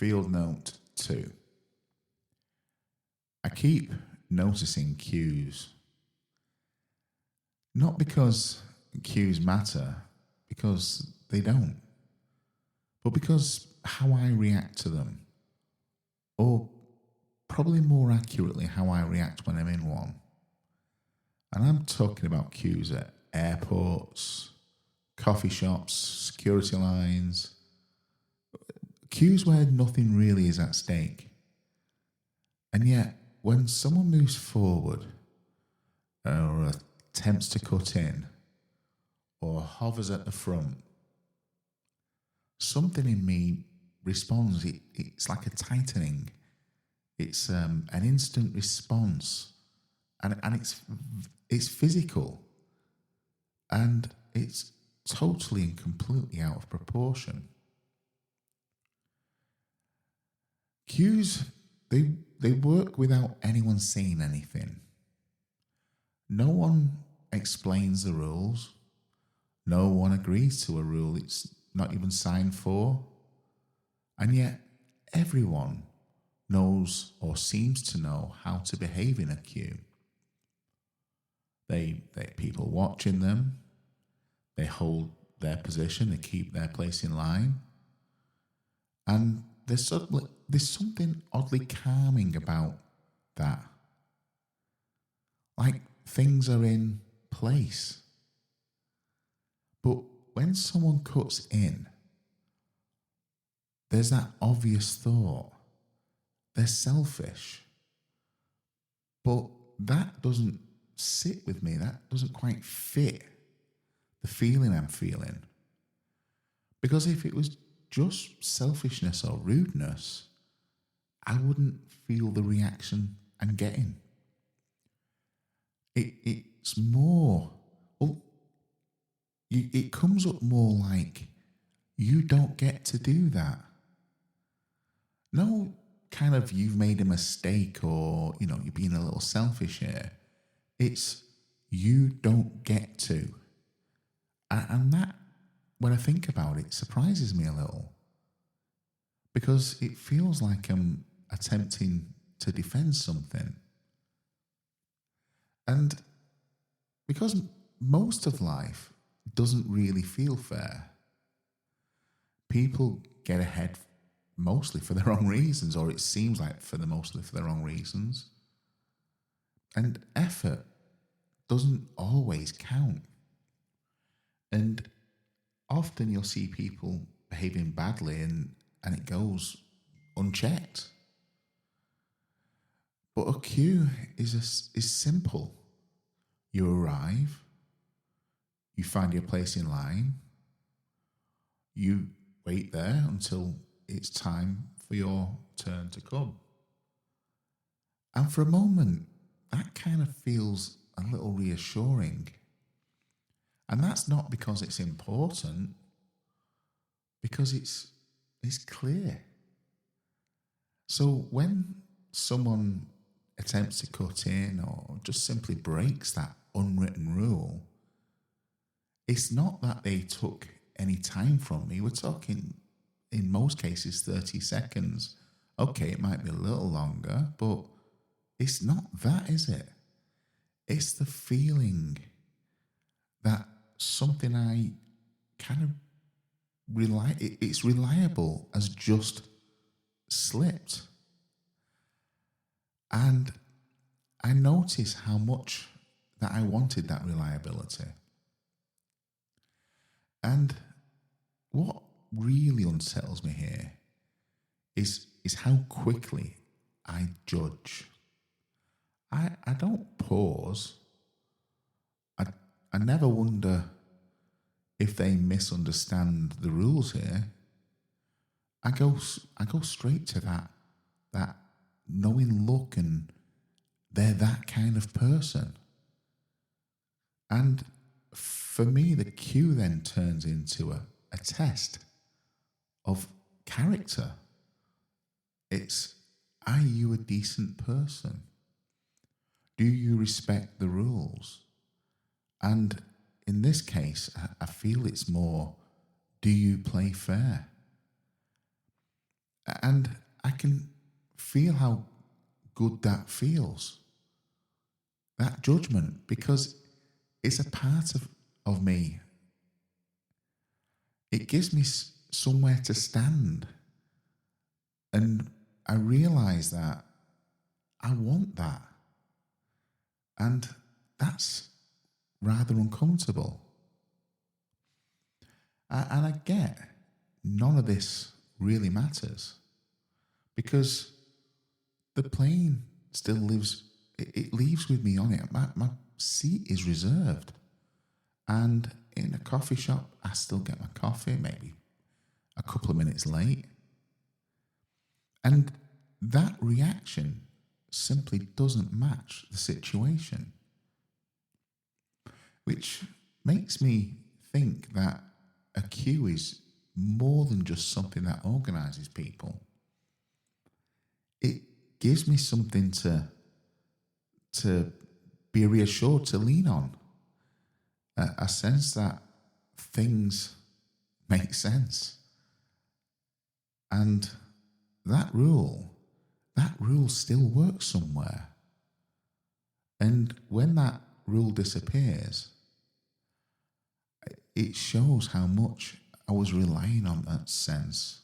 Field note 2. I keep noticing cues. Not because cues matter, because they don't, but because how I react to them, or probably more accurately, how I react when I'm in one. And I'm talking about cues at airports, coffee shops, security lines, cues where nothing really is at stake. And yet, when someone moves forward or attempts to cut in or hovers at the front, something in me responds. It's like a tightening. It's an instant response, and it's physical, and it's totally and completely out of proportion. Cues, they work without anyone saying anything. No one explains the rules. No one agrees to a rule it's not even signed for. And yet everyone knows or seems to know how to behave in a queue. They people watching them, they hold their position, they keep their place in line. And there's something oddly calming about that. Like things are in place. But when someone cuts in, there's that obvious thought. They're selfish. But that doesn't sit with me. That doesn't quite fit the feeling I'm feeling. Because if it was just selfishness or rudeness, I wouldn't feel the reaction I'm getting. It's more, well, it comes up more like, you don't get to do that. No kind of you've made a mistake or, you're being a little selfish here. It's you don't get to. And that, when I think about it, surprises me a little. Because it feels like I'm attempting to defend something. And because most of life doesn't really feel fair, people get ahead mostly for the wrong reasons, or it seems like mostly for the wrong reasons. And effort doesn't always count. And often you'll see people behaving badly and it goes unchecked. But a queue is simple. You arrive, you find your place in line, you wait there until it's time for your turn to come. And for a moment, that kind of feels a little reassuring. And that's not because it's important, because it's clear. So when someone attempts to cut in or just simply breaks that unwritten rule, it's not that they took any time from me. We're talking, in most cases, 30 seconds. Okay, it might be a little longer, but it's not that, is it? It's the feeling that something I kind of it's reliable as just slipped. And I notice how much that I wanted that reliability. And what really unsettles me here is how quickly I judge. I don't pause. I never wonder if they misunderstand the rules here. I go straight to that knowing look, and they're that kind of person. And for me, the cue then turns into a test of character. It's, are you a decent person? Do you respect the rules? And in this case, I feel it's more, do you play fair? And I can feel how good that feels, that judgment, because it's a part of me. It gives me somewhere to stand. And I realize that I want that. And that's rather uncomfortable. And I get none of this really matters because the plane still lives, it leaves with me on it. My seat is reserved. And in a coffee shop, I still get my coffee, maybe a couple of minutes late. And that reaction simply doesn't match the situation, which makes me think that a queue is more than just something that organizes people. It gives me something to be reassured, to lean on, a sense that things make sense. And that rule still works somewhere. And when that rule disappears, it shows how much I was relying on that sense